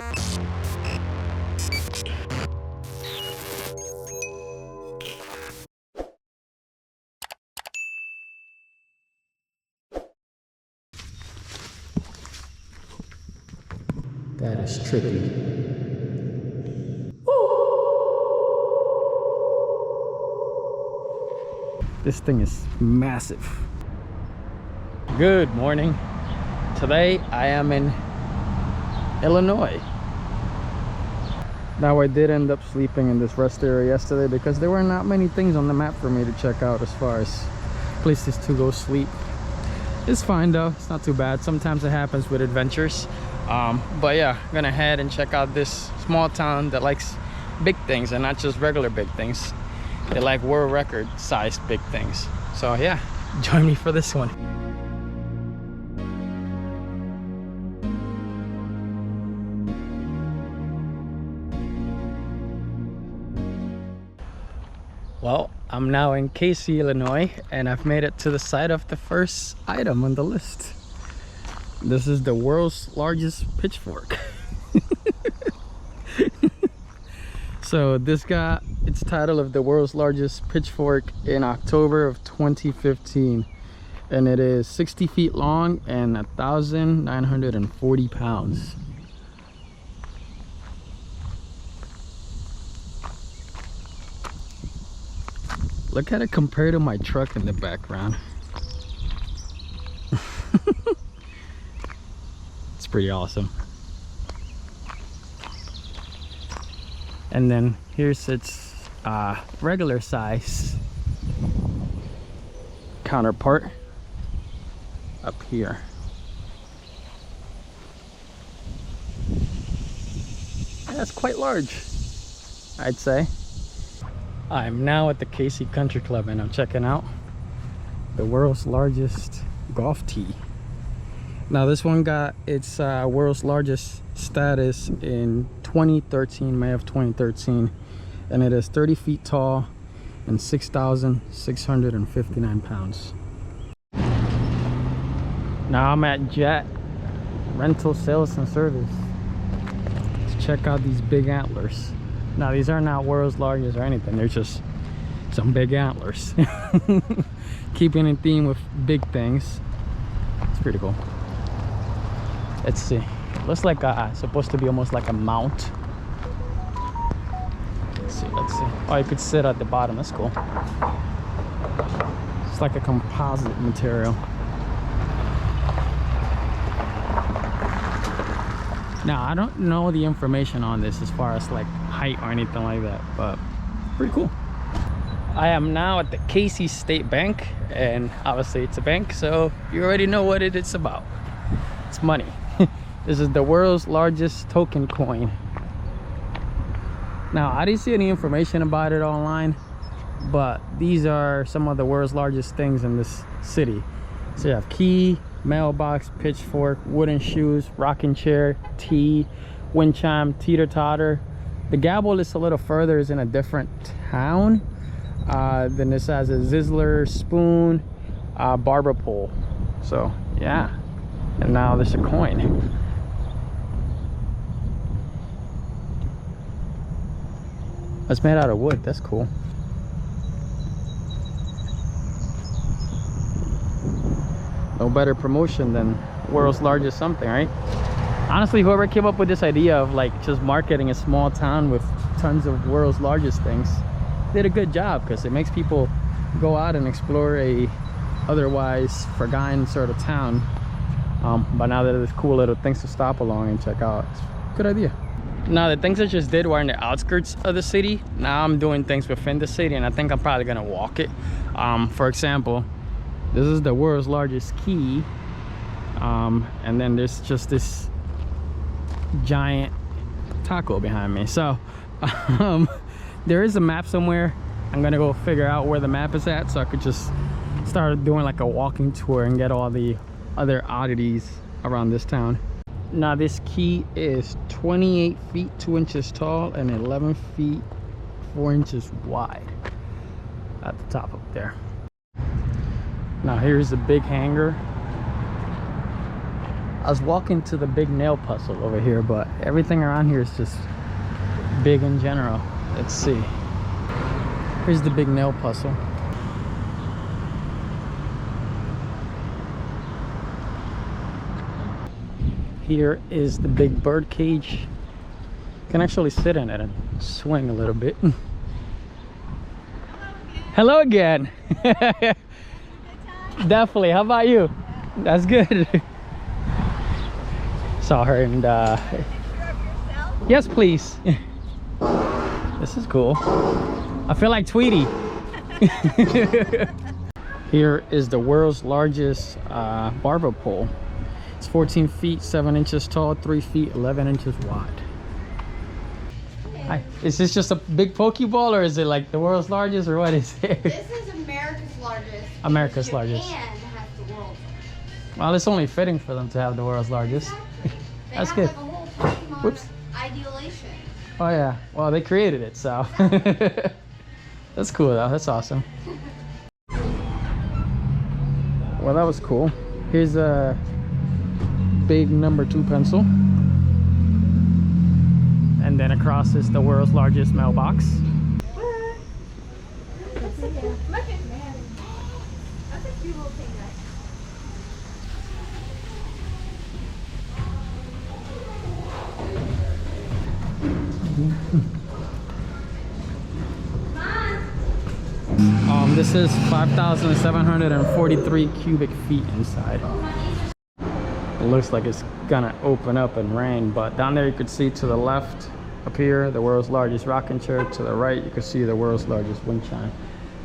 That is trippy. This thing is massive. Good morning. Today I am in Illinois. Now I did end up sleeping in this rest area yesterday because there were not many things on the map for me to check out as far as places to go sleep. It's fine though, it's not too bad. Sometimes it happens with adventures. But yeah, I'm gonna head and check out this small town that likes big things and not just regular big things. They like world record sized big things. So yeah, join me for this one. Well, I'm now in Casey, Illinois, and I've made it to the site of the first item on the list. This is the world's largest pitchfork. So this got its title of the world's largest pitchfork in October of 2015, and it is 60 feet long and 1,940 pounds. Look at it compared to my truck in the background. It's pretty awesome. And then here's its regular size counterpart up here. And that's quite large, I'd say. I'm now at the Casey Country Club and I'm checking out the world's largest golf tee. Now this one got its world's largest status in 2013, May of 2013, and it is 30 feet tall and 6,659 pounds. Now I'm at Jet Rental Sales and Service to check out these big antlers. Now these are not world's largest or anything, they're just some big antlers. Keeping in theme with big things. It's pretty cool. Let's see. Looks like supposed to be almost like a mount. Let's see. Oh, you could sit at the bottom. That's cool. It's like a composite material. Now I don't know the information on this as far as like height or anything like that, but pretty cool. I am now at the Casey State Bank, and obviously it's a bank, so you already know what it's about. It's money. This is the world's largest token coin. Now I didn't see any information about it online, but these are some of the world's largest things in this city. So you have key, mailbox, pitchfork, wooden shoes, rocking chair, tea, wind chime, teeter-totter. The gavel is a little further, is in a different town. Then this has a Sizzler, spoon, barber pole. So yeah, and now there's a coin. It's made out of wood. That's cool. No better promotion than world's largest something, right? Honestly, whoever came up with this idea of like just marketing a small town with tons of world's largest things did a good job, because it makes people go out and explore a otherwise forgotten sort of town. But now that there's cool little things to stop along and check out, it's a good idea. Now the things I just did were in the outskirts of the city. Now I'm doing things within the city, and I think I'm probably gonna walk it. For example, this is the world's largest key, and then there's just this giant taco behind me. So there is a map somewhere. I'm gonna go figure out where the map is at, so I could just start doing like a walking tour and get all the other oddities around this town. Now this key is 28 feet 2 inches tall and 11 feet 4 inches wide at the top up there. Now here's the big hangar. I was walking to the big nail puzzle over here, but everything around here is just big in general. Let's see. Here's the big nail puzzle. Here is the big bird cage. You can actually sit in it and swing a little bit. Hello again. Definitely. How about you? That's good. Saw her and yes, please. This is cool. I feel like Tweety. Here is the world's largest barber pole. It's 14 feet 7 inches tall, 3 feet 11 inches wide. Hi. Is this just a big Pokeball, or is it like the world's largest, or what is it? This is America's largest. America's largest. Japan has the world's largest. Well, it's only fitting for them to have the world's largest. That's have good. Like a whole Pokemon Whoops. ideation. Oh yeah. Well, they created it, so that's cool though. That's awesome. Well, that was cool. Here's a big number 2 pencil, and then across is the world's largest mailbox. That's a cute little thing, guys. This is 5,743 cubic feet inside. It looks like it's gonna open up and rain, but down there you could see to the left up here the world's largest rocking chair. To the right you can see the world's largest wind chime,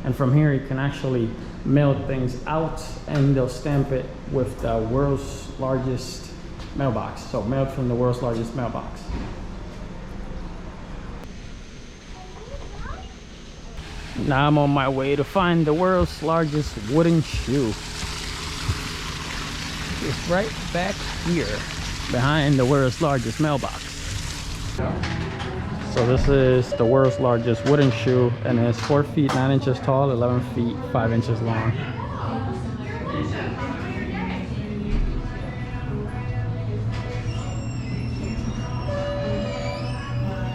and from here you can actually mail things out, and they'll stamp it with the world's largest mailbox. So mailed from the world's largest mailbox. Now I'm on my way to find the world's largest wooden shoe. It's right back here behind the world's largest mailbox. So this is the world's largest wooden shoe, and it's 4 feet 9 inches tall, 11 feet 5 inches long.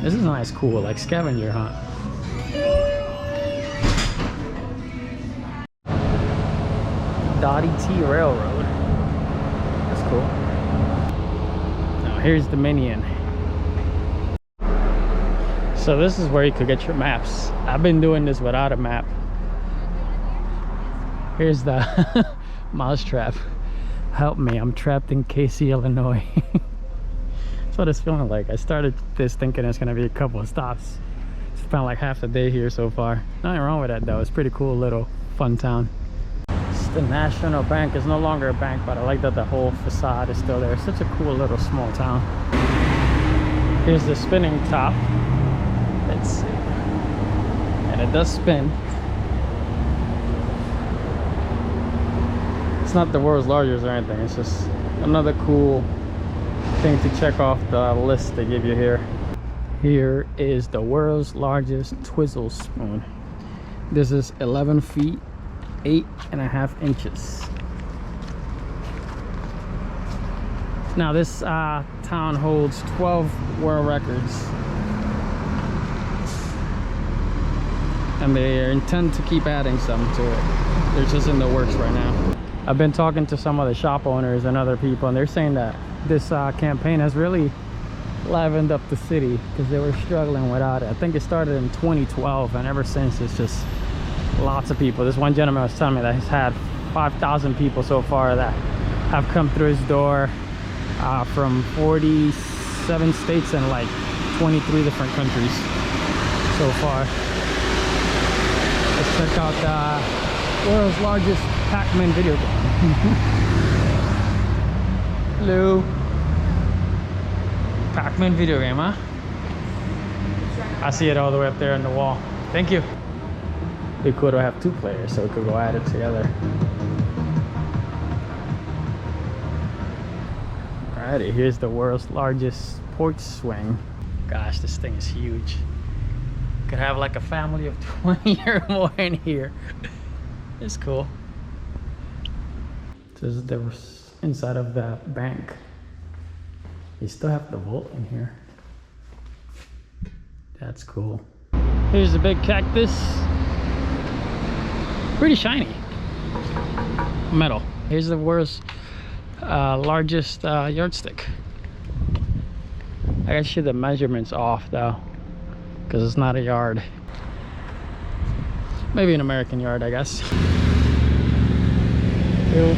This is nice, cool, like scavenger hunt. Dottie T Railroad. That's cool. Now here's the Minion. So this is where you could get your maps. I've been doing this without a map. Here's the mousetrap. Help me, I'm trapped in Casey, Illinois. That's what it's feeling like. I started this thinking it's gonna be a couple of stops. Spent like half the day here so far. Nothing wrong with that though. It's a pretty cool little fun town. The National Bank is no longer a bank, but I like that the whole facade is still there. It's such a cool little small town. Here's the spinning top. Let's see. And it does spin. It's not the world's largest or anything. It's just another cool thing to check off the list they give you here. Here is the world's largest Twizzle spoon. This is 11 feet 8.5 inches. Now this town holds 12 world records, and they intend to keep adding some to it. They're just in the works right now. I've been talking to some of the shop owners and other people, and they're saying that this campaign has really livened up the city because they were struggling without it. I think it started in 2012, and ever since it's just lots of people. This one gentleman was telling me that he's had 5,000 people so far that have come through his door from 47 states and like 23 different countries so far. Let's check out the world's largest Pac-Man video game. Hello. Pac-Man video game, huh? I see it all the way up there on the wall. Thank you. It'd be cool to have 2 players so we could go at it together. Alrighty, here's the world's largest porch swing. Gosh, this thing is huge. Could have like a family of 20 or more in here. It's cool. This is the inside of the bank. You still have the vault in here. That's cool. Here's the big cactus. Pretty shiny. Metal. Here's the world's largest yardstick. I gotta shoot the measurements off though, because it's not a yard. Maybe an American yard, I guess. Ew.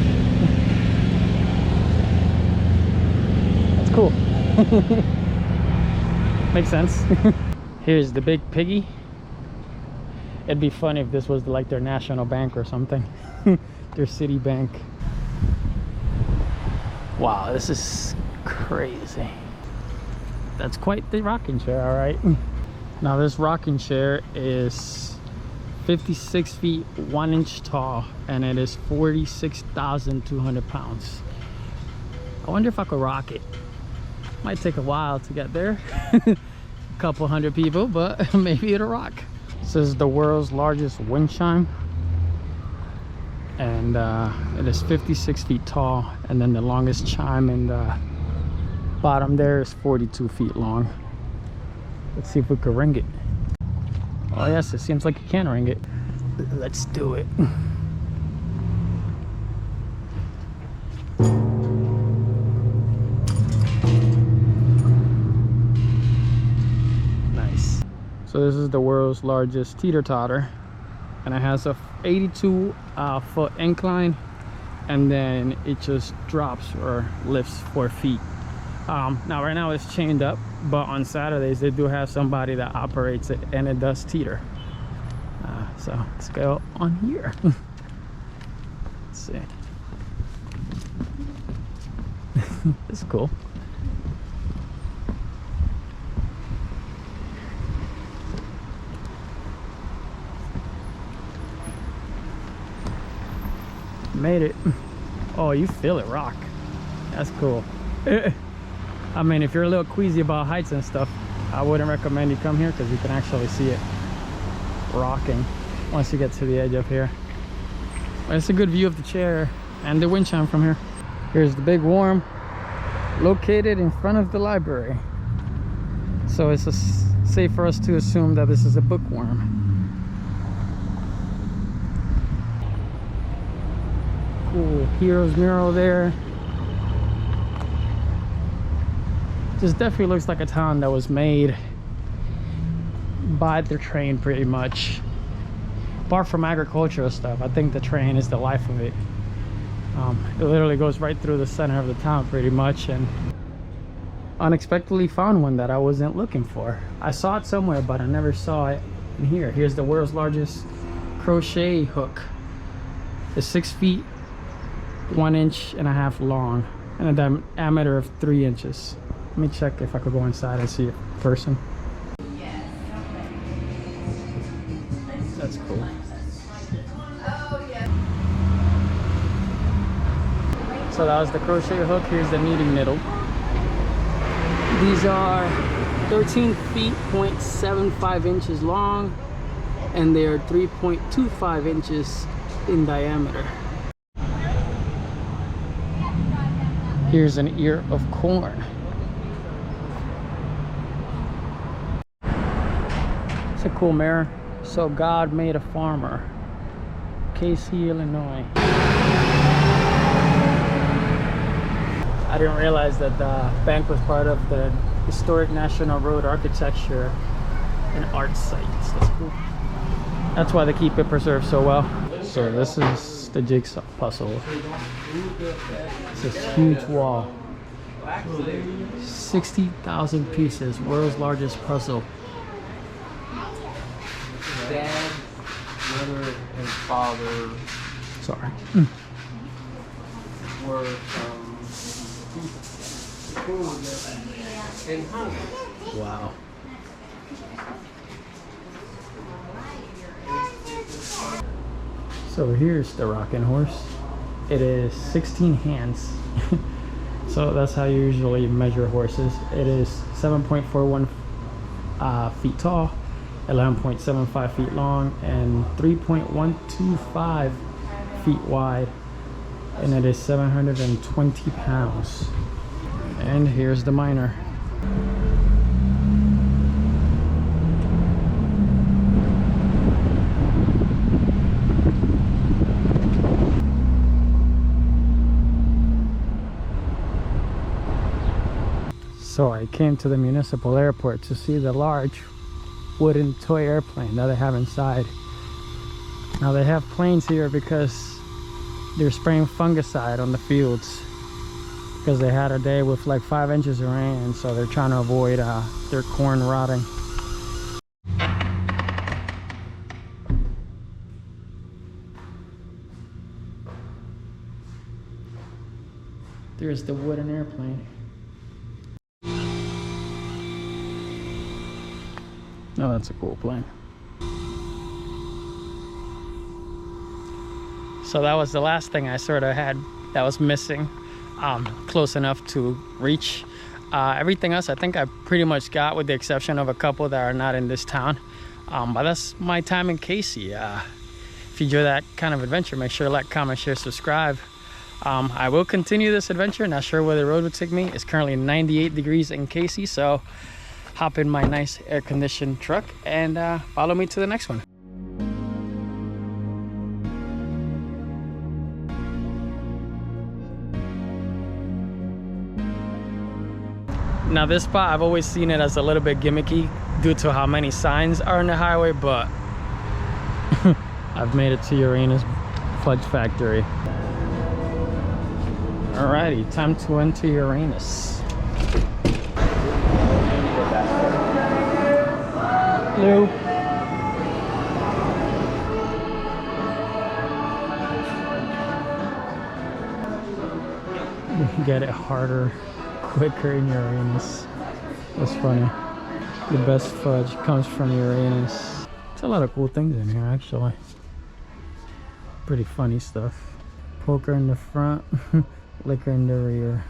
That's cool. Makes sense. Here's the big piggy. It'd be funny if this was like their national bank or something. Their city bank. Wow, this is crazy. That's quite the rocking chair, all right. Now this rocking chair is 56 feet 1 inch tall, and it is 46,200 pounds. I wonder if I could rock it. Might take a while to get there. A couple hundred people, but maybe it'll rock. This is the world's largest wind chime, and it is 56 feet tall, and then the longest chime in the bottom there is 42 feet long. Let's see if we can ring it. Oh yes, it seems like you can ring it. Let's do it. Nice. So this is the world's largest teeter-totter, and it has a 82 foot incline, and then it just drops or lifts 4 feet. Now right now it's chained up, but on Saturdays they do have somebody that operates it, and it does teeter. So let's go on here. Let's see. This is cool. Made it. Oh, you feel it rock. That's cool. I mean, if you're a little queasy about heights and stuff, I wouldn't recommend you come here, because you can actually see it rocking once you get to the edge up here. But it's a good view of the chair and the wind chime from here. Here's the big worm, located in front of the library. So it's safe for us to assume that this is a bookworm. Cool hero's mural there. This definitely looks like a town that was made by the train pretty much. Apart from agricultural stuff, I think the train is the life of it. It literally goes right through the center of the town pretty much, and unexpectedly found one that I wasn't looking for. I saw it somewhere, but I never saw it in here. Here's the world's largest crochet hook. It's 6 feet 1.5 inches long, and a diameter of 3 inches. Let me check if I could go inside and see it in person. That's cool. So that was the crochet hook. Here's the knitting needle. These are 13 feet 0.75 inches long, and they are 3.25 inches in diameter. Here's an ear of corn. It's a cool mirror. So God made a farmer. Casey, Illinois. I didn't realize that the bank was part of the Historic National Road Architecture and Art Sites. That's cool. That's why they keep it preserved so well. So this is the jigsaw puzzle. It's this huge wall. 60,000 pieces. World's largest puzzle. Dad, mother, and father were in Hungary. Wow. So here's the rocking horse. It is 16 hands. So that's how you usually measure horses. It is 7.41 feet tall, 11.75 feet long, and 3.125 feet wide, and it is 720 pounds. And here's the miner. So I came to the municipal airport to see the large wooden toy airplane that they have inside. Now they have planes here because they're spraying fungicide on the fields because they had a day with like 5 inches of rain, and so they're trying to avoid their corn rotting. There's the wooden airplane. Oh, that's a cool plane. So that was the last thing I sort of had that was missing, close enough to reach. Everything else I think I pretty much got, with the exception of a couple that are not in this town. But that's my time in Casey. If you enjoy that kind of adventure, make sure to like, comment, share, subscribe. I will continue this adventure. Not sure where the road would take me. It's currently 98 degrees in Casey, so hop in my nice air-conditioned truck and follow me to the next one. Now this spot, I've always seen it as a little bit gimmicky due to how many signs are on the highway, but I've made it to Uranus Fudge Factory. Alrighty, time to enter Uranus. Hello. You can get it harder, quicker in Uranus. That's funny. The best fudge comes from Uranus. There's a lot of cool things in here, actually. Pretty funny stuff. Poker in the front, liquor in the rear.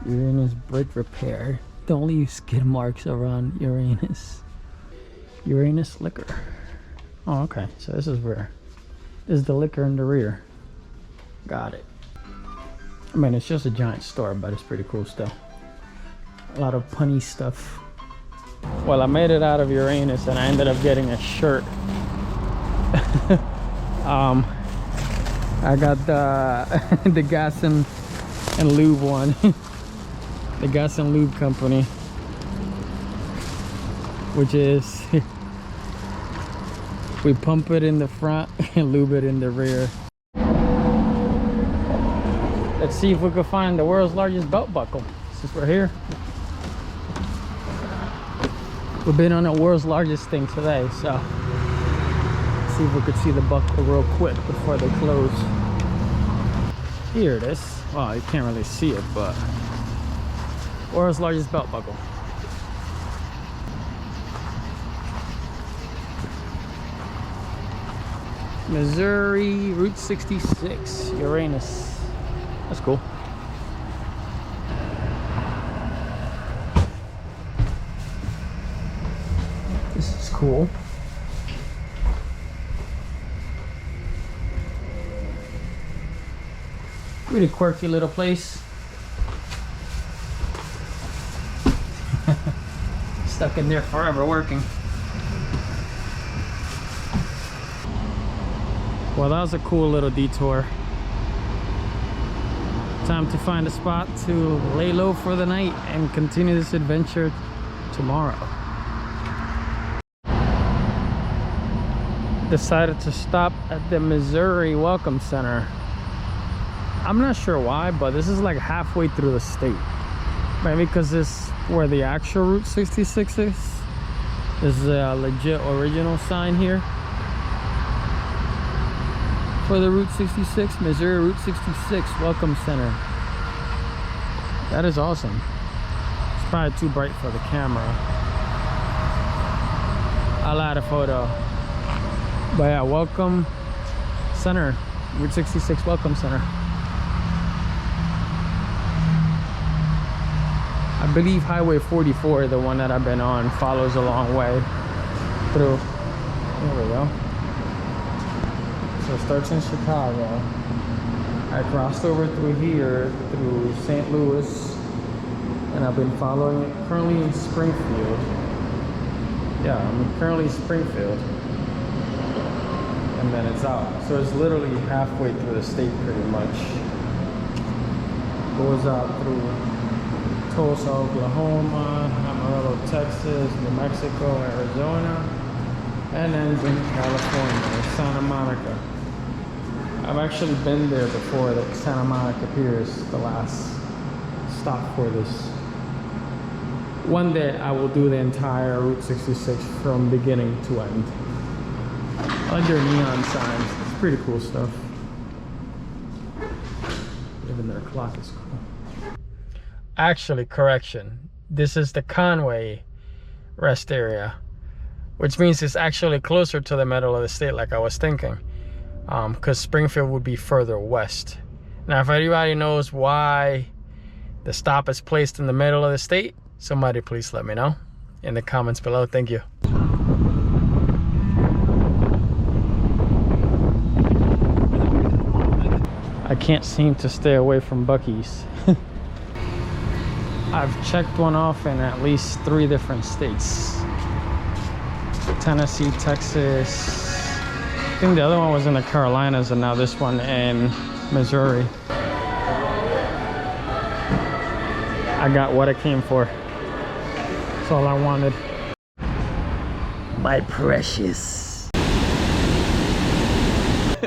Uranus brake repair. Don't leave skid marks around Uranus. Uranus liquor. Oh, okay. So this is where. This is the liquor in the rear. Got it. I mean, it's just a giant store, but it's pretty cool still. A lot of punny stuff. Well, I made it out of Uranus and I ended up getting a shirt. I got the the gas and lube one. The gas and lube company, which is we pump it in the front and lube it in the rear. Let's see if we can find the world's largest belt buckle since we're here. We've been on the world's largest thing today, so let's see if we could see the buckle real quick before they close. Here it is. Well, you can't really see it, but world's largest belt buckle. Missouri Route 66, Uranus. That's cool. This is cool. Really quirky little place. Stuck in there forever working. Well, that was a cool little detour. Time to find a spot to lay low for the night and continue this adventure tomorrow. Decided to stop at the Missouri Welcome Center. I'm not sure why, but this is like halfway through the state. Maybe because this is where the actual Route 66 is. This is a legit original sign here for the Route 66, Missouri Route 66 Welcome Center. That is awesome. It's probably too bright for the camera. I'll add a photo. But yeah, Welcome Center, Route 66 Welcome Center. I believe Highway 44, the one that I've been on, follows a long way through. There we go. So it starts in Chicago. I crossed over through here, through St. Louis, and I've been following it. Currently in Springfield. Yeah, I'm currently in Springfield. And then it's out. So it's literally halfway through the state pretty much. Goes out through Tulsa, Oklahoma, Amarillo, Texas, New Mexico, Arizona, and ends in California, Santa Monica. I've actually been there before. The Santa Monica Pier is the last stop for this. One day I will do the entire Route 66 from beginning to end. I like their neon signs. It's pretty cool stuff. Even their clock is cool. Actually, correction. This is the Conway rest area, which means it's actually closer to the middle of the state like I was thinking. Because Springfield would be further west. Now, if anybody knows why the stop is placed in the middle of the state, somebody please let me know in the comments below. Thank you. I can't seem to stay away from Buc-ee's. I've checked one off in at least 3 different states. Tennessee, Texas. I think the other one was in the Carolinas, and now this one in Missouri. I got what I came for. That's all I wanted. My precious.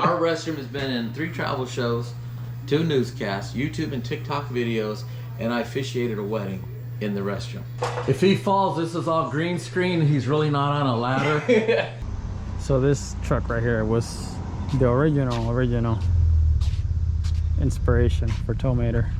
Our restroom has been in 3 travel shows, 2 newscasts, YouTube and TikTok videos, and I officiated a wedding in the restroom. If he falls, this is all green screen. He's really not on a ladder. So this truck right here was the original inspiration for Tow Mater.